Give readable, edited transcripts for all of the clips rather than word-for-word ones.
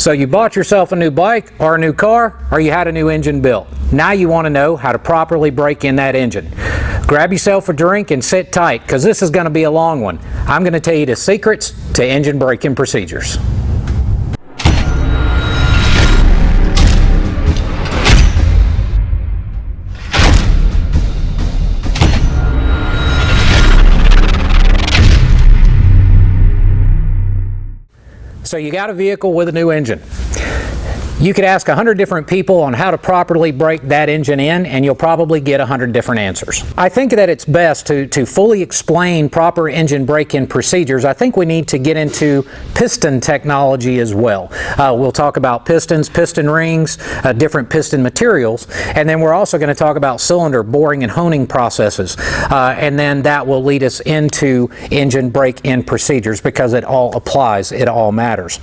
So you bought yourself a new bike or a new car, or you had a new engine built. Now you want to know how to properly brake in that engine. Grab yourself a drink and sit tight, because this is going to be a long one. I'm going to tell you the secrets to engine braking procedures. So you got a vehicle with a new engine. You could ask 100 different people on how to properly brake that engine in, and you'll probably get 100 different answers. I think that it's best to fully explain proper engine brake-in procedures. I think we need to get into piston technology as well. We'll talk about pistons, piston rings, different piston materials, and then we're also going to talk about cylinder boring and honing processes. And then that will lead us into engine brake-in procedures, because it all applies, it all matters.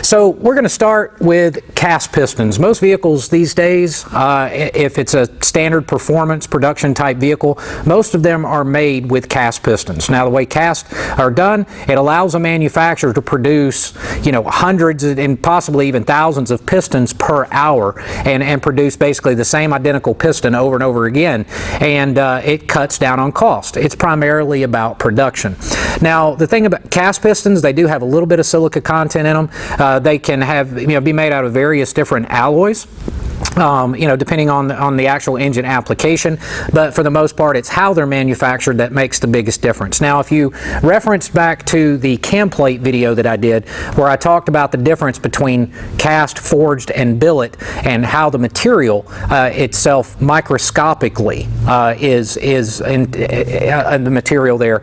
So we're going to start with cast pistons. Most vehicles these days, if it's a standard performance production type vehicle, most of them are made with cast pistons. Now the way casts are done, it allows a manufacturer to produce, hundreds and possibly even thousands of pistons per hour, and produce basically the same identical piston over and over again, and it cuts down on cost. It's primarily about production. Now the thing about cast pistons, they do have a little bit of silica content in them. They can have, be made out of various different alloys. Depending on the actual engine application, but for the most part it's how they're manufactured that makes the biggest difference. Now if you reference back to the cam plate video that I did, where I talked about the difference between cast, forged, and billet, and how the material itself microscopically is in the material there,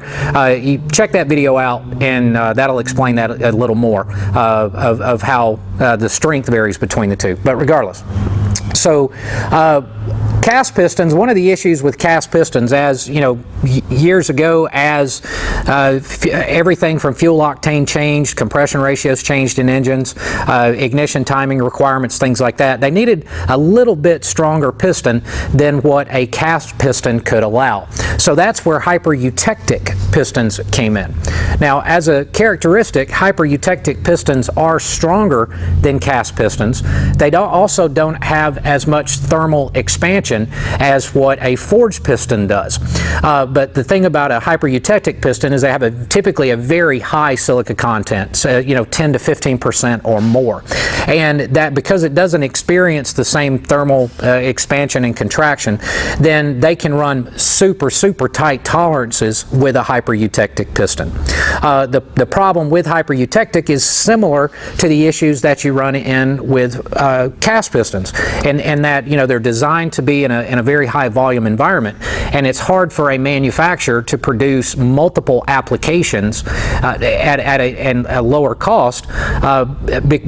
you check that video out, and that'll explain that a little more of how the strength varies between the two. But regardless, so cast pistons, one of the issues with cast pistons, as years ago, as everything from fuel octane changed, compression ratios changed in engines, ignition timing requirements, things like that, they needed a little bit stronger piston than what a cast piston could allow. So that's where hypereutectic pistons came in. Now, as a characteristic, hypereutectic pistons are stronger than cast pistons. They also don't have as much thermal expansion as what a forged piston does. But the thing about a hypereutectic piston is they have typically a very high silica content, 10 to 15% or more. And that, because it doesn't experience the same thermal expansion and contraction, then they can run super tight tolerances with a hypereutectic piston. The problem with hypereutectic is similar to the issues that you run in with cast pistons, and that they're designed to be in a very high volume environment, and it's hard for a manufacturer to produce multiple applications at a lower cost,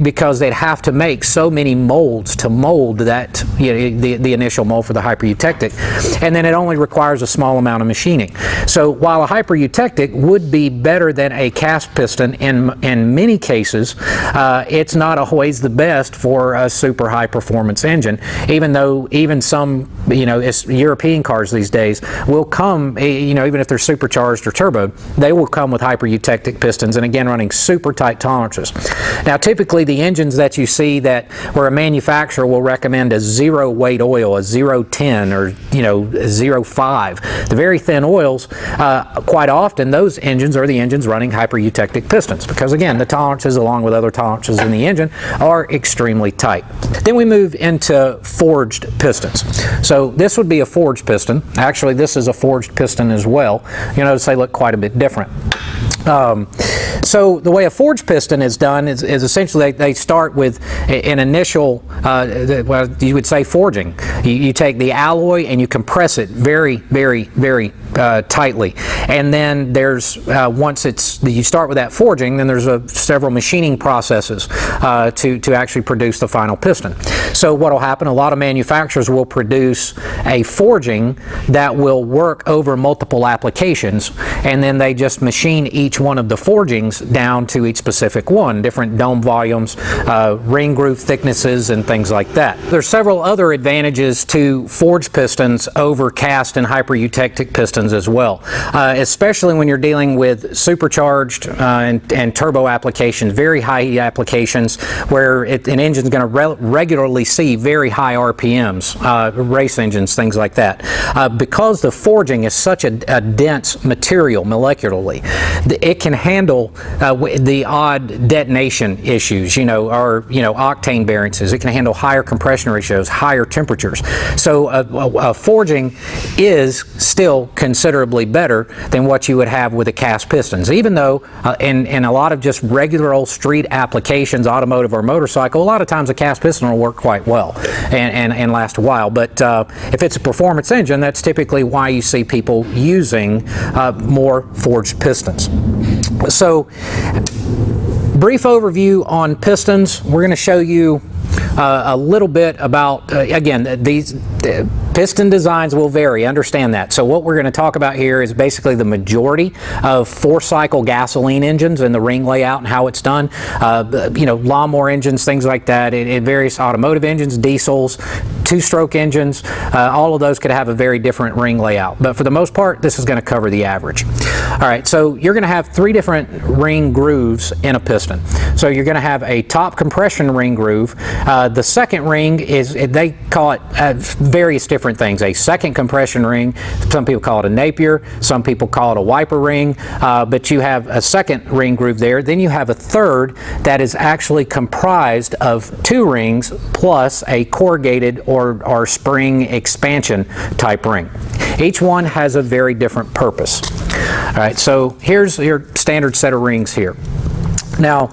because they'd have to make so many molds to mold that the initial mold for the hypereutectic, and then it only requires a small amount of machining. So while a hypereutectic would be better than a cast piston in many cases, it's not always the best for a super high performance engine, even though some European cars these days will come, even if they're supercharged or turbo, they will come with hypereutectic pistons, and again running super tight tolerances. Now typically the engines that you see where a manufacturer will recommend a zero weight oil, a 010 or 05, the very thin oils, quite often those engines are the engines running hypereutectic pistons, because again the tolerances, along with other tolerances in the engine, are extremely tight. Then we move into forged pistons. So this would be a forged piston. Actually, this is a forged piston as well. You notice they look quite a bit different. So the way a forged piston is done is essentially they start with an initial, well, you would say forging. You take the alloy and you compress it very tightly, and then there's once you start with that forging, then there's several machining processes to actually produce the final piston. So what will happen? A lot of manufacturers will produce a forging that will work over multiple applications, and then they just machine each each one of the forgings down to each specific one, different dome volumes, ring groove thicknesses, and things like that. There's several other advantages to forged pistons over cast and hypereutectic pistons as well, especially when you're dealing with supercharged and turbo applications, very high heat applications where an engine's going to regularly see very high RPMs, race engines, things like that. Because the forging is such a dense material molecularly, it can handle the odd detonation issues, or octane variances. It can handle higher compression ratios, higher temperatures. So forging is still considerably better than what you would have with the cast pistons, even though in a lot of just regular old street applications, automotive or motorcycle, a lot of times a cast piston will work quite well and last a while. But if it's a performance engine, that's typically why you see people using more forged pistons. So, brief overview on pistons. We're going to show you a little bit about, again, these piston designs will vary, understand that. So what we're going to talk about here is basically the majority of 4-cycle gasoline engines and the ring layout and how it's done. Lawnmower engines, things like that. In various automotive engines, diesels, 2-stroke engines, all of those could have a very different ring layout. But for the most part, this is going to cover the average. All right, so you're going to have 3 different ring grooves in a piston. So you're going to have a top compression ring groove. The second ring is, they call it various different things. A second compression ring, some people call it a Napier, some people call it a wiper ring, but you have a second ring groove there. Then you have a third that is actually comprised of 2 rings plus a corrugated or spring expansion type ring. Each one has a very different purpose. All right, so here's your standard set of rings here. Now,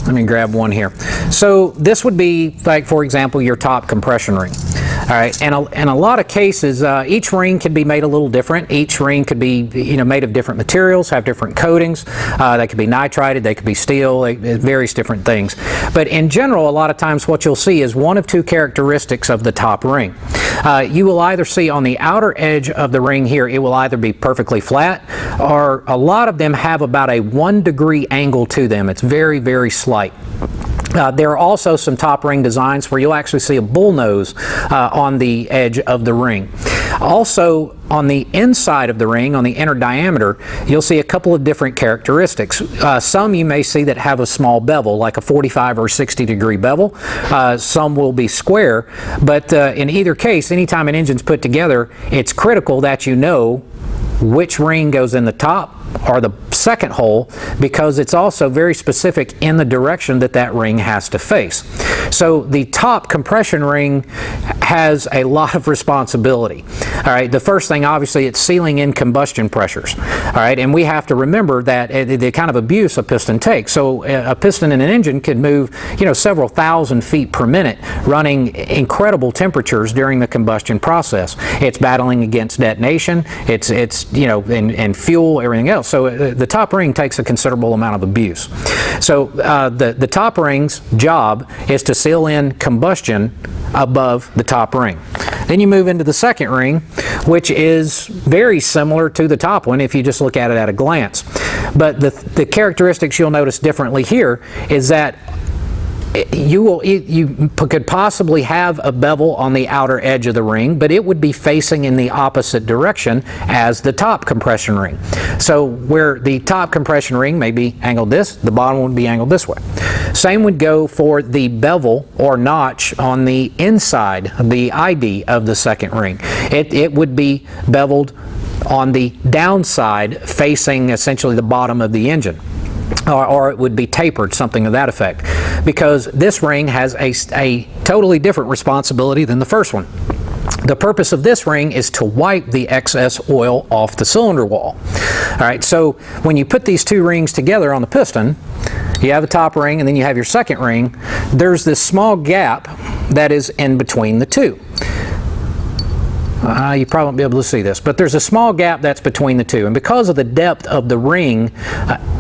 let me grab one here. So this would be, like, for example, your top compression ring. All right, and in a lot of cases, each ring can be made a little different. Each ring could be, made of different materials, have different coatings. They could be nitrided, they could be steel, various different things. But in general, a lot of times what you'll see is one of 2 characteristics of the top ring. You will either see on the outer edge of the ring here, it will either be perfectly flat, or a lot of them have about a 1-degree angle to them. It's very, very slight. There are also some top ring designs where you'll actually see a bullnose on the edge of the ring. Also, on the inside of the ring, on the inner diameter, you'll see a couple of different characteristics. Some you may see that have a small bevel, like a 45 or 60 degree bevel. Some will be square, but in either case, anytime an engine's put together, it's critical that you know which ring goes in the top or the second hole, because it's also very specific in the direction that that ring has to face. So the top compression ring has a lot of responsibility. All right, the first thing, obviously, it's sealing in combustion pressures. All right, and we have to remember that the kind of abuse a piston takes. So a piston in an engine could move, several thousand feet per minute, running incredible temperatures during the combustion process. It's battling against detonation. It's and fuel, everything else. So the top ring takes a considerable amount of abuse. So the top ring's job is to seal in combustion above the top ring. Then you move into the second ring, which is very similar to the top one if you just look at it at a glance. But the characteristics you'll notice differently here is that you could possibly have a bevel on the outer edge of the ring, but it would be facing in the opposite direction as the top compression ring. So where the top compression ring may be angled this, the bottom would be angled this way. Same would go for the bevel or notch on the inside, the ID of the second ring. It would be beveled on the downside, facing essentially the bottom of the engine. Or it would be tapered, something of that effect, because this ring has a totally different responsibility than the first one. The purpose of this ring is to wipe the excess oil off the cylinder wall. All right, so when you put these 2 rings together on the piston, you have the top ring and then you have your second ring. There's this small gap that is in between the 2. You probably won't be able to see this, but there's a small gap that's between the 2, and because of the depth of the ring,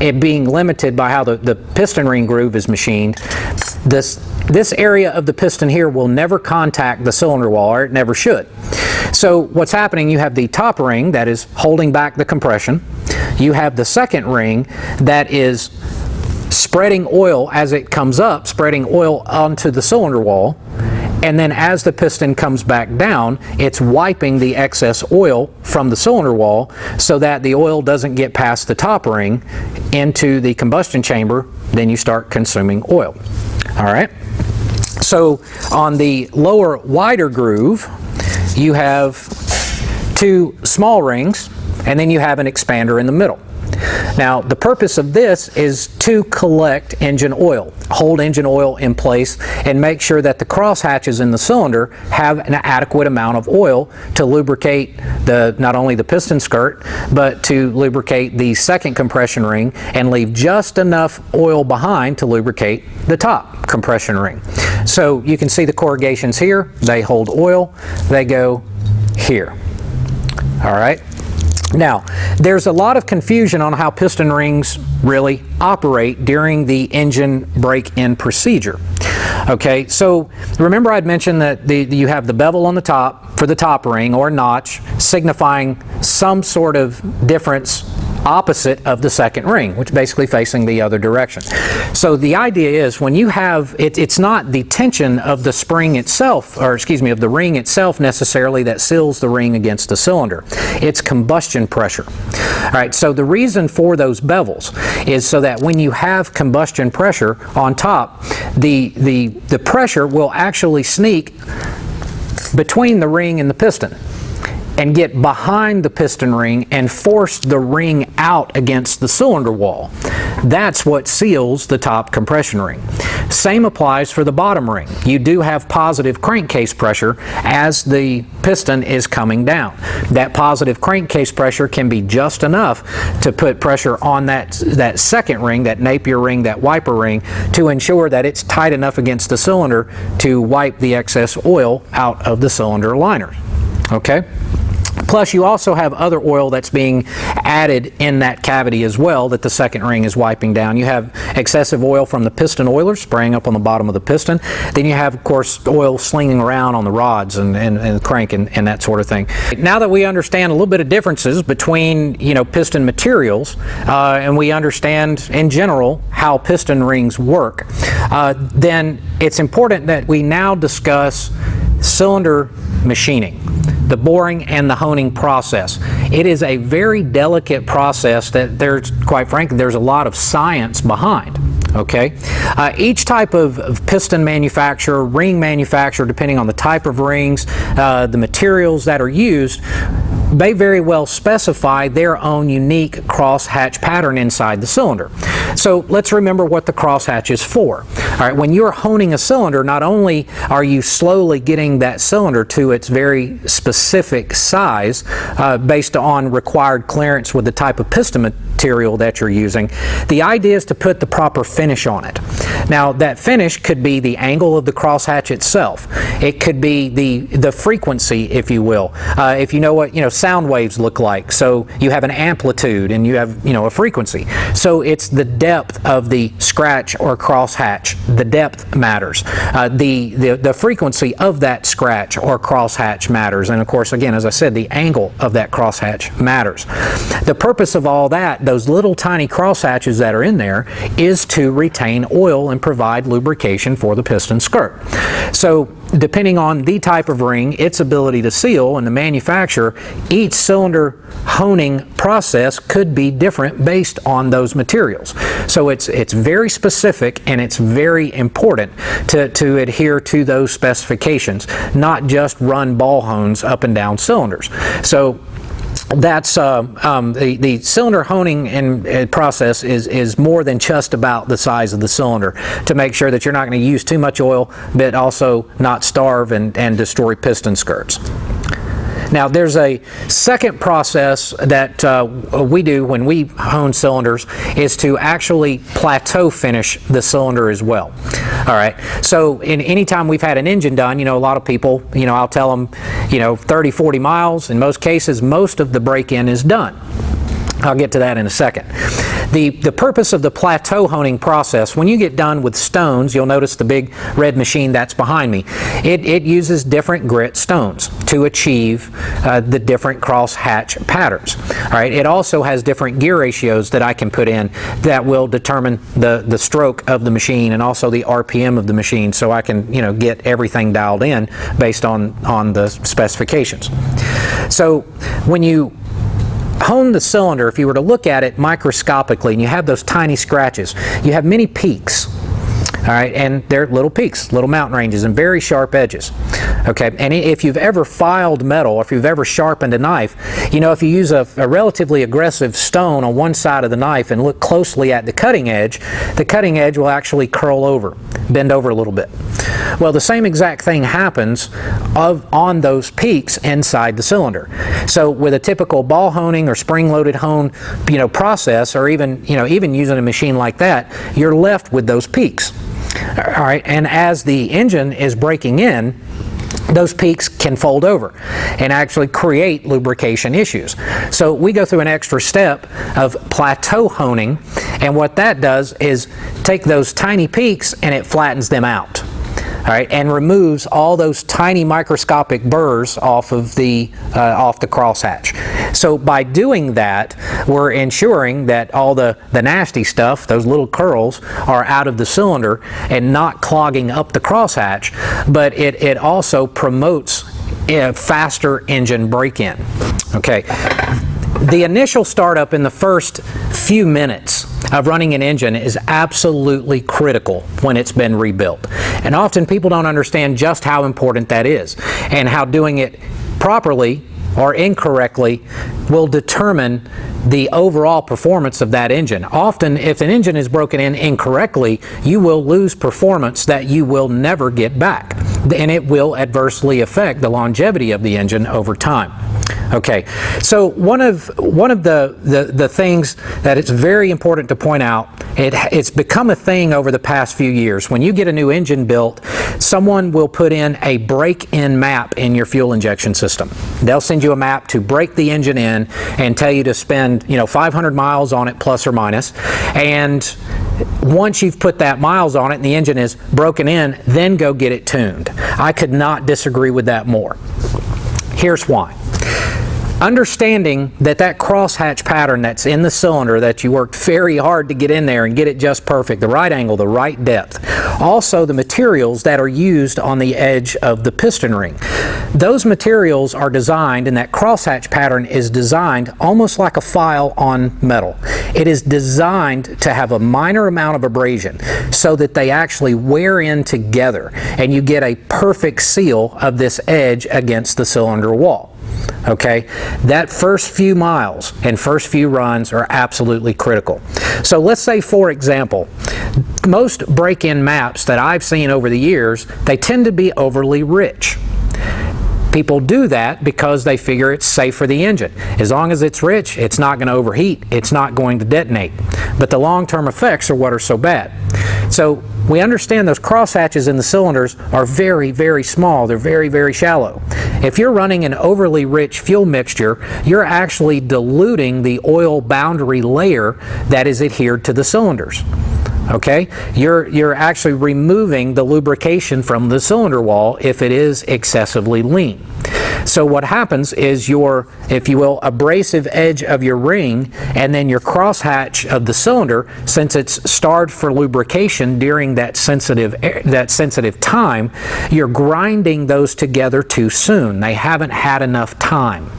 it being limited by how the piston ring groove is machined, this area of the piston here will never contact the cylinder wall, or it never should. So what's happening, you have the top ring that is holding back the compression. You have the second ring that is spreading oil as it comes up, spreading oil onto the cylinder wall, and then as the piston comes back down, it's wiping the excess oil from the cylinder wall so that the oil doesn't get past the top ring into the combustion chamber. Then you start consuming oil. All right. So on the lower, wider groove, you have two small rings, and then you have an expander in the middle. Now, the purpose of this is to collect engine oil, hold engine oil in place, and make sure that the crosshatches in the cylinder have an adequate amount of oil to lubricate not only the piston skirt, but to lubricate the second compression ring and leave just enough oil behind to lubricate the top compression ring. So you can see the corrugations here. They hold oil. They go here. All right. Now, there's a lot of confusion on how piston rings really operate during the engine break-in procedure. Okay, so remember I'd mentioned that you have the bevel on the top for the top ring, or notch, signifying some sort of difference opposite of the second ring, which is basically facing the other direction. So the idea is when you have, it's not the tension of the spring itself, or excuse me, of the ring itself necessarily that seals the ring against the cylinder. It's combustion pressure. All right, so the reason for those bevels is so that when you have combustion pressure on top, the pressure will actually sneak between the ring and the piston and get behind the piston ring and force the ring out against the cylinder wall. That's what seals the top compression ring. Same applies for the bottom ring. You do have positive crankcase pressure as the piston is coming down. That positive crankcase pressure can be just enough to put pressure on that second ring, that Napier ring, that wiper ring, to ensure that it's tight enough against the cylinder to wipe the excess oil out of the cylinder liner. Okay? Plus, you also have other oil that's being added in that cavity as well that the second ring is wiping down. You have excessive oil from the piston oiler spraying up on the bottom of the piston. Then you have, of course, oil slinging around on the rods and the crank and that sort of thing. Now that we understand a little bit of differences between, piston materials, and we understand in general how piston rings work, then it's important that we now discuss cylinder machining, the boring and the honing process. It is a very delicate process that quite frankly, there's a lot of science behind. Okay, each type of piston manufacturer, ring manufacturer, depending on the type of rings, the materials that are used, may very well specify their own unique crosshatch pattern inside the cylinder. So let's remember what the crosshatch is for. All right, when you're honing a cylinder, not only are you slowly getting that cylinder to its very specific size based on required clearance with the type of piston material that you're using, the idea is to put the proper finish on it. Now, that finish could be the angle of the crosshatch itself. It could be the frequency, if you will. If you know what sound waves look like, so you have an amplitude and you have a frequency. So it's the depth of the scratch or crosshatch. The depth matters. The frequency of that scratch or crosshatch matters, and of course, again, as I said, the angle of that crosshatch matters. The purpose of all that, those little tiny crosshatches that are in there, is to retain oil and provide lubrication for the piston skirt. So depending on the type of ring, its ability to seal, and the manufacturer, each cylinder honing process could be different based on those materials. So it's very specific, and it's very important to adhere to those specifications, not just run ball hones up and down cylinders. So that's the cylinder honing and process is more than just about the size of the cylinder, to make sure that you're not going to use too much oil, but also not starve and destroy piston skirts. Now, there's a second process that we do when we hone cylinders, is to actually plateau finish the cylinder as well. All right, so any time we've had an engine done, a lot of people, I'll tell them, 30, 40 miles. In most cases, most of the break-in is done. I'll get to that in a second. The purpose of the plateau honing process, when you get done with stones, you'll notice the big red machine that's behind me. It uses different grit stones to achieve the different crosshatch patterns. All right. It also has different gear ratios that I can put in that will determine the stroke of the machine and also the RPM of the machine, so I can get everything dialed in based on the specifications. So when you hone the cylinder, if you were to look at it microscopically and you have those tiny scratches, you have many peaks. All right, and they're little peaks, little mountain ranges, and very sharp edges. Okay, and if you've ever filed metal, or if you've ever sharpened a knife, if you use a relatively aggressive stone on one side of the knife and look closely at the cutting edge will actually curl over, bend over a little bit. Well, the same exact thing happens on those peaks inside the cylinder. So with a typical ball honing or spring-loaded hone, process, or even using a machine like that, you're left with those peaks. All right, and as the engine is breaking in, those peaks can fold over and actually create lubrication issues. So we go through an extra step of plateau honing, and what that does is take those tiny peaks and it flattens them out. All right, and removes all those tiny microscopic burrs off the crosshatch. So by doing that, we're ensuring that all the nasty stuff, those little curls, are out of the cylinder and not clogging up the crosshatch, but it also promotes a faster engine break-in. Okay. The initial startup in the first few minutes of running an engine is absolutely critical when it's been rebuilt. And often people don't understand just how important that is, and how doing it properly or incorrectly will determine the overall performance of that engine. Often, if an engine is broken in incorrectly, you will lose performance that you will never get back, and it will adversely affect the longevity of the engine over time. Okay, so one of the things that it's very important to point out, it's become a thing over the past few years. When you get a new engine built, someone will put in a break-in map in your fuel injection system. They'll send you a map to break the engine in and tell you to spend 500 miles on it plus or minus, and once you've put that miles on it and the engine is broken in, then go get it tuned. I could not disagree with that more. Here's why. Understanding that crosshatch pattern that's in the cylinder that you worked very hard to get in there and get it just perfect, the right angle, the right depth. Also the materials that are used on the edge of the piston ring. Those materials are designed, and that crosshatch pattern is designed almost like a file on metal. It is designed to have a minor amount of abrasion so that they actually wear in together and you get a perfect seal of this edge against the cylinder wall. Okay, that first few miles and first few runs are absolutely critical. So let's say, for example, most break-in maps that I've seen over the years, they tend to be overly rich. People do that because they figure it's safe for the engine. As long as it's rich, it's not going to overheat, it's not going to detonate. But the long-term effects are what are so bad. So we understand those crosshatches in the cylinders are very, very small. They're very, very shallow. If you're running an overly rich fuel mixture, you're actually diluting the oil boundary layer that is adhered to the cylinders. Okay, you're actually removing the lubrication from the cylinder wall if it is excessively lean. So what happens is your, if you will, abrasive edge of your ring and then your crosshatch of the cylinder, since it's starved for lubrication during that sensitive time, you're grinding those together too soon. They haven't had enough time,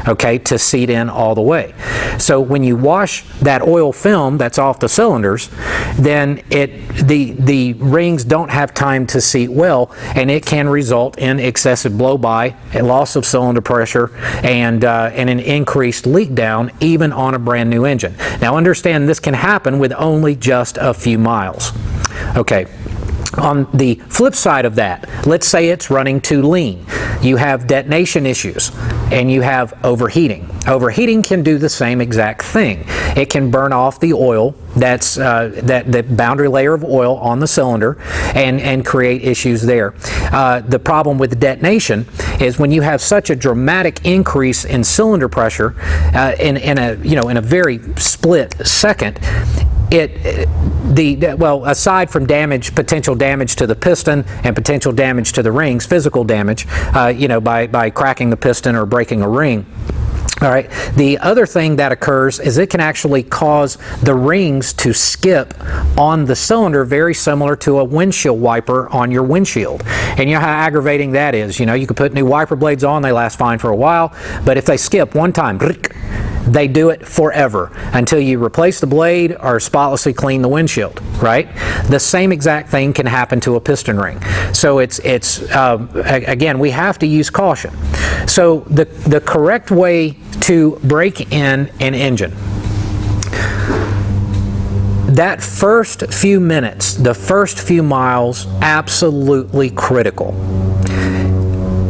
okay, to seat in all the way. So when you wash that oil film that's off the cylinders, then the rings don't have time to seat well, and it can result in excessive blow-by, a loss of cylinder pressure, and an increased leak down even on a brand new engine. Now understand, this can happen with only just a few miles. Okay. On the flip side of that, let's say it's running too lean. You have detonation issues and you have overheating. Overheating can do the same exact thing. It can burn off the oil that's that boundary layer of oil on the cylinder and create issues there. The problem with detonation is when you have such a dramatic increase in cylinder pressure in a very split second, aside from potential damage to the piston and potential damage to the rings, physical damage, by cracking the piston or breaking a ring. All right. The other thing that occurs is it can actually cause the rings to skip on the cylinder, very similar to a windshield wiper on your windshield. And you know how aggravating that is. You can put new wiper blades on, they last fine for a while, but if they skip one time, they do it forever until you replace the blade or spotlessly clean the windshield, right? The same exact thing can happen to a piston ring. So again, we have to use caution. So the correct way to break in an engine, that first few minutes, the first few miles, absolutely critical.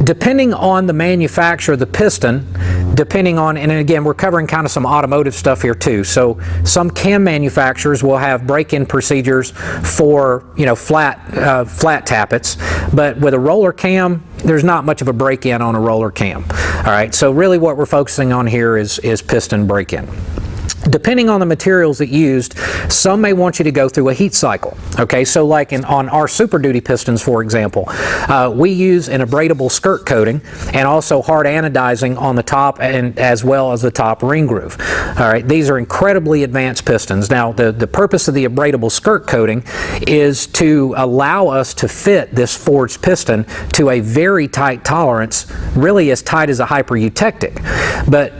Depending on the manufacturer of the piston, and again, we're covering kind of some automotive stuff here too. So some cam manufacturers will have break-in procedures for flat tappets, but with a roller cam, there's not much of a break-in on a roller cam. All right, so really what we're focusing on here is piston break-in. Depending on the materials that used, some may want you to go through a heat cycle. Okay, so like on our Super Duty pistons, for example, we use an abradable skirt coating and also hard anodizing on the top and as well as the top ring groove. All right, these are incredibly advanced pistons. Now, the purpose of the abradable skirt coating is to allow us to fit this forged piston to a very tight tolerance, really as tight as a hyper-eutectic. But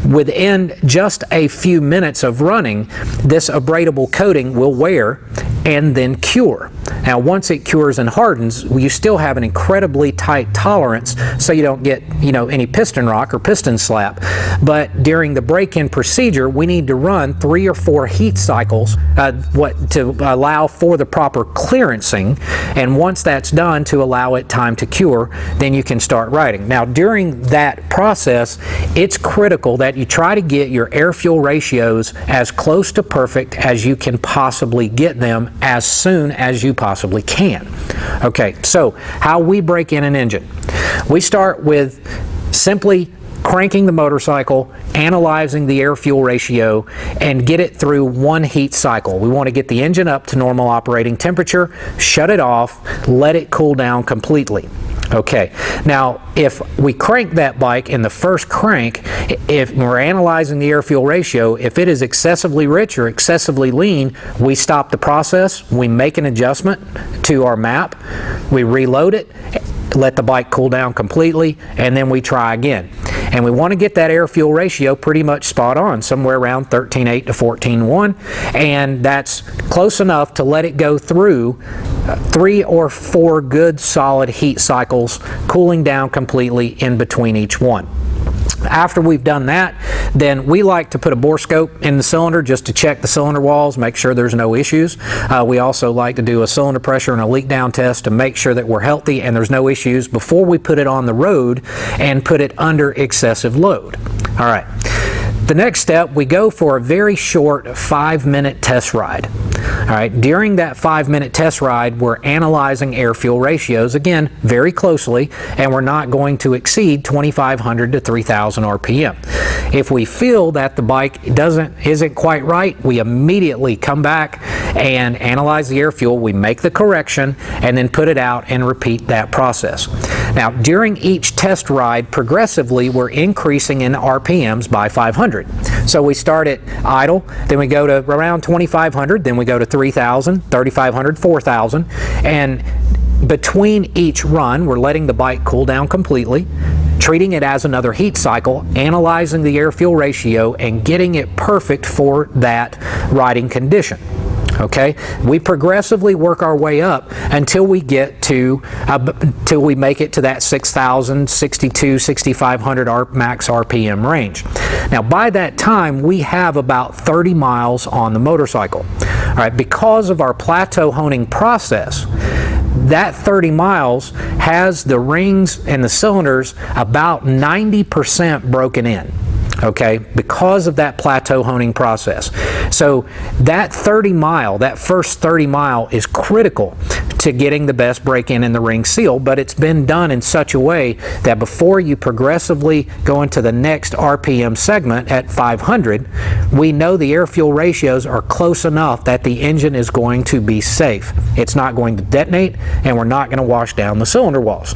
within just a few minutes of running, this abradable coating will wear and then cure. Now, once it cures and hardens, you still have an incredibly tight tolerance, so you don't get any piston rock or piston slap. But during the break-in procedure, we need to run 3 or 4 heat cycles to allow for the proper clearancing, and once that's done, to allow it time to cure, then you can start riding. Now, during that process, it's critical that you try to get your air-fuel ratios as close to perfect as you can possibly get them as soon as you possibly can. Okay, so how we break in an engine. We start with simply cranking the motorcycle, analyzing the air-fuel ratio, and get it through one heat cycle. We want to get the engine up to normal operating temperature, shut it off, let it cool down completely. Okay, now if we crank that bike in the first crank, if we're analyzing the air-fuel ratio, if it is excessively rich or excessively lean, we stop the process, we make an adjustment to our map, we reload it, let the bike cool down completely, and then we try again. And we want to get that air-fuel ratio pretty much spot on, somewhere around 13.8 to 14.1, and that's close enough to let it go through 3 or 4 good solid heat cycles, cooling down completely in between each one. After we've done that, then we like to put a bore scope in the cylinder just to check the cylinder walls, make sure there's no issues. We also like to do a cylinder pressure and a leak down test to make sure that we're healthy and there's no issues before we put it on the road and put it under excessive load. All right. The next step, we go for a very short 5-minute test ride. All right, during that 5-minute test ride, we're analyzing air-fuel ratios, again, very closely, and we're not going to exceed 2,500 to 3,000 RPM. If we feel that the bike isn't quite right, we immediately come back and analyze the air-fuel, we make the correction, and then put it out and repeat that process. Now, during each test ride, progressively, we're increasing in RPMs by 500. So we start at idle, then we go to around 2,500, then we go to 3,000, 3,500, 4,000, and between each run, we're letting the bike cool down completely, treating it as another heat cycle, analyzing the air-fuel ratio, and getting it perfect for that riding condition. Okay, we progressively work our way up until we get to till we make it to that 6,000, 6,200, 6,500 max RPM range. Now, by that time, we have about 30 miles on the motorcycle. All right, because of our plateau honing process, that 30 miles has the rings and the cylinders about 90% broken in. Okay, because of that plateau honing process. So that first 30 mile is critical to getting the best break-in the ring seal, but it's been done in such a way that before you progressively go into the next RPM segment at 500, we know the air-fuel ratios are close enough that the engine is going to be safe. It's not going to detonate, and we're not going to wash down the cylinder walls.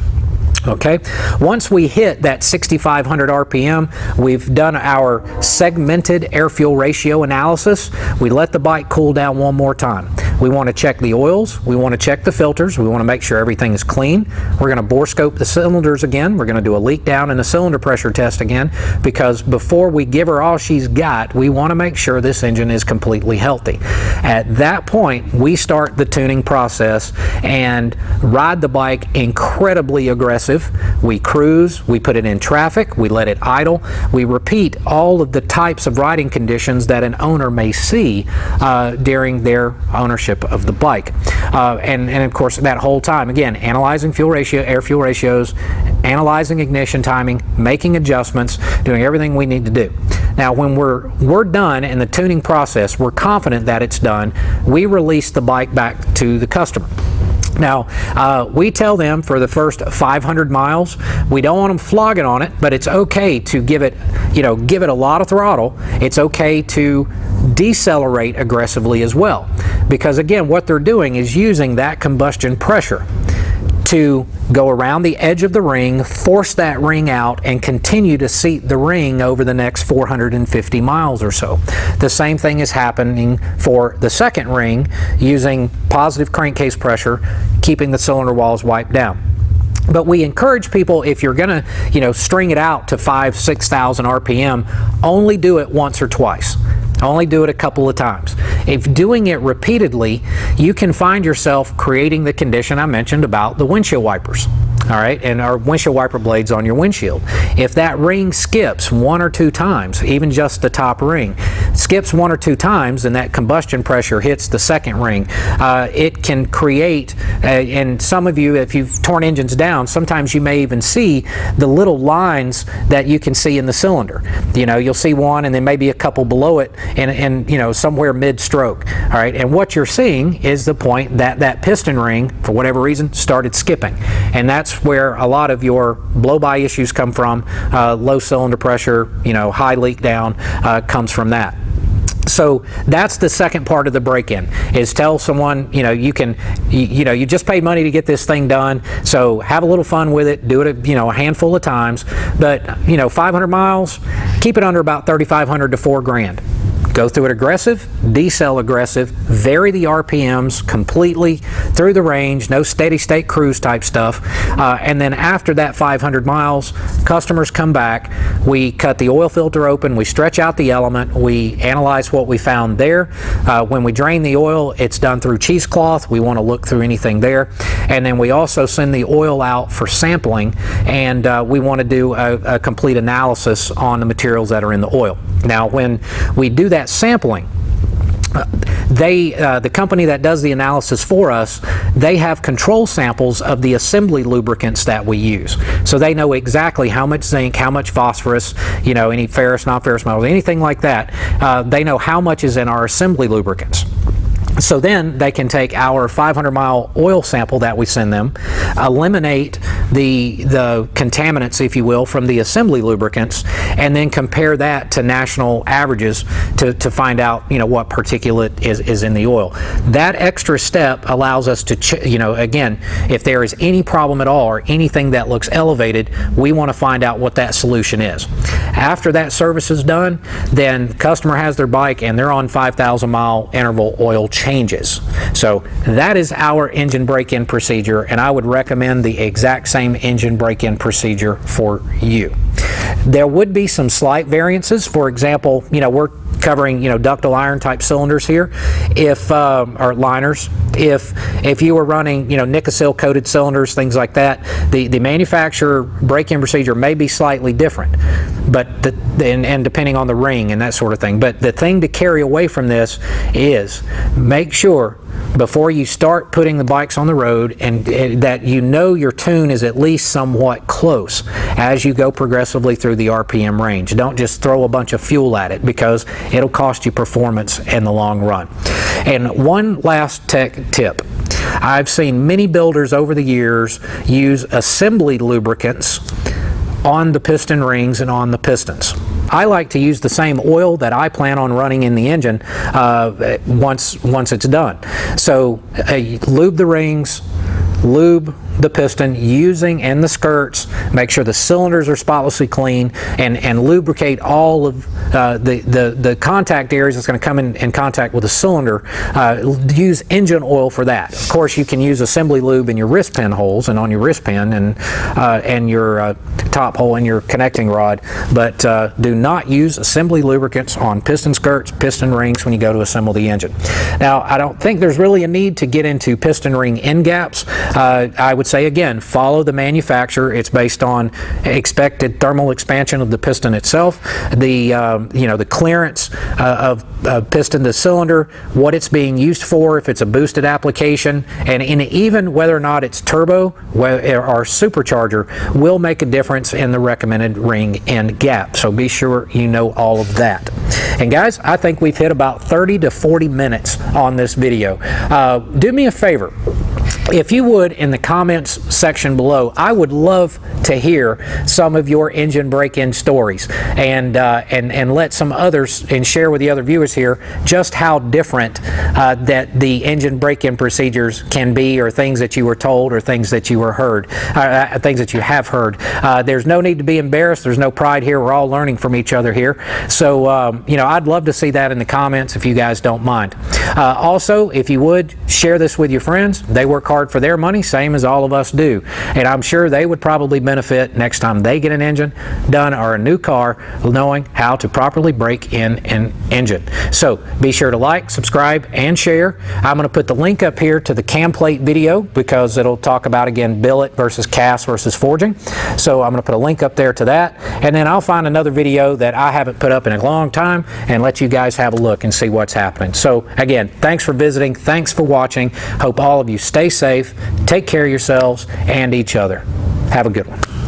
Okay, once we hit that 6,500 RPM, we've done our segmented air-fuel ratio analysis. We let the bike cool down one more time. We want to check the oils, we want to check the filters, we want to make sure everything is clean. We're going to bore scope the cylinders again. We're going to do a leak down and a cylinder pressure test again, because before we give her all she's got, we want to make sure this engine is completely healthy. At that point, we start the tuning process and ride the bike incredibly aggressive. We cruise, we put it in traffic, we let it idle, we repeat all of the types of riding conditions that an owner may see during their ownership of the bike. And of course, that whole time, again, analyzing air-fuel ratios, analyzing ignition timing, making adjustments, doing everything we need to do. Now, when we're done in the tuning process, we're confident that it's done, we release the bike back to the customer. Now, we tell them for the first 500 miles, we don't want them flogging on it, but it's okay to give it a lot of throttle. It's okay to decelerate aggressively as well, because again, what they're doing is using that combustion pressure to go around the edge of the ring, force that ring out, and continue to seat the ring over the next 450 miles or so. The same thing is happening for the second ring, using positive crankcase pressure, keeping the cylinder walls wiped down. But we encourage people, if you're going to, string it out to 5,000–6,000 RPM, only do it once or twice. Only do it a couple of times. If doing it repeatedly, you can find yourself creating the condition I mentioned about the windshield wipers. All right, and our windshield wiper blades on your windshield. If that ring skips 1 or 2 times, even just the top ring, skips 1 or 2 times, and that combustion pressure hits the second ring, it can create, and some of you, if you've torn engines down, sometimes you may even see the little lines that you can see in the cylinder. You'll see one and then maybe a couple below it, and somewhere mid-stroke. All right, and what you're seeing is the point that that piston ring, for whatever reason, started skipping, and that's where a lot of your blow-by issues come from. Low cylinder pressure, high leak down comes from that. So that's the second part of the break-in, is tell someone, you just paid money to get this thing done, so have a little fun with it, do it a handful of times, but 500 miles, keep it under about 3,500 to 4 grand. Go through it aggressive, decel aggressive, vary the RPMs completely through the range, no steady state cruise type stuff, and then after that 500 miles, customers come back, we cut the oil filter open, we stretch out the element, we analyze what we found there. When we drain the oil, it's done through cheesecloth. We want to look through anything there, and then we also send the oil out for sampling, and we want to do a complete analysis on the materials that are in the oil. Now, when we do that sampling, the company that does the analysis for us, they have control samples of the assembly lubricants that we use. So they know exactly how much zinc, how much phosphorus, any ferrous, non-ferrous metals, anything like that. They know how much is in our assembly lubricants. So then they can take our 500-mile oil sample that we send them, eliminate the contaminants, if you will, from the assembly lubricants, and then compare that to national averages to find out, what particulate is in the oil. That extra step allows us to, again, if there is any problem at all or anything that looks elevated, we want to find out what that solution is. After that service is done, then customer has their bike and they're on 5,000-mile interval oil changes. So that is our engine break-in procedure, and I would recommend the exact same engine break-in procedure for you. There would be some slight variances. For example, we're covering ductile iron type cylinders here, or liners. If you were running Nicosil coated cylinders, things like that, the manufacturer break-in procedure may be slightly different, but and depending on the ring and that sort of thing. But the thing to carry away from this is make sure before you start putting the bikes on the road, and that you know your tune is at least somewhat close as you go progressively through the RPM range. Don't just throw a bunch of fuel at it, because it'll cost you performance in the long run. And one last tech tip. I've seen many builders over the years use assembly lubricants on the piston rings and on the pistons. I like to use the same oil that I plan on running in the engine once it's done. So lube the rings, lube the piston and the skirts, make sure the cylinders are spotlessly clean, and lubricate all of the contact areas that's going to come in contact with the cylinder. Use engine oil for that. Of course, you can use assembly lube in your wrist pin holes and on your wrist pin and your top hole in your connecting rod, but do not use assembly lubricants on piston skirts, piston rings when you go to assemble the engine. Now, I don't think there's really a need to get into piston ring end gaps. I would say, again, follow the manufacturer. It's based on expected thermal expansion of the piston itself, the clearance of piston to cylinder, what it's being used for, if it's a boosted application, and even whether or not it's turbo or supercharger will make a difference in the recommended ring end gap. So be sure you know all of that. And guys, I think we've hit about 30 to 40 minutes on this video. Do me a favor. If you would, in the comments section below, I would love to hear some of your engine break-in stories, and let some others, and share with the other viewers here just how different that the engine break-in procedures can be, or things that you were told, or things that you were heard, things that you have heard. There's no need to be embarrassed. There's no pride here. We're all learning from each other here. So I'd love to see that in the comments if you guys don't mind. Also, if you would, share this with your friends. They work hard for their money, same as all of us do, and I'm sure they would probably benefit next time they get an engine done or a new car, knowing how to properly break in an engine. So be sure to like, subscribe, and share. I'm going to put the link up here to the cam plate video, because it'll talk about, again, billet versus cast versus forging. So I'm going to put a link up there to that, and then I'll find another video that I haven't put up in a long time and let you guys have a look and see what's happening. So again, thanks for visiting, thanks for watching. Hope all of you stay safe, take care of yourselves and each other. Have a good one.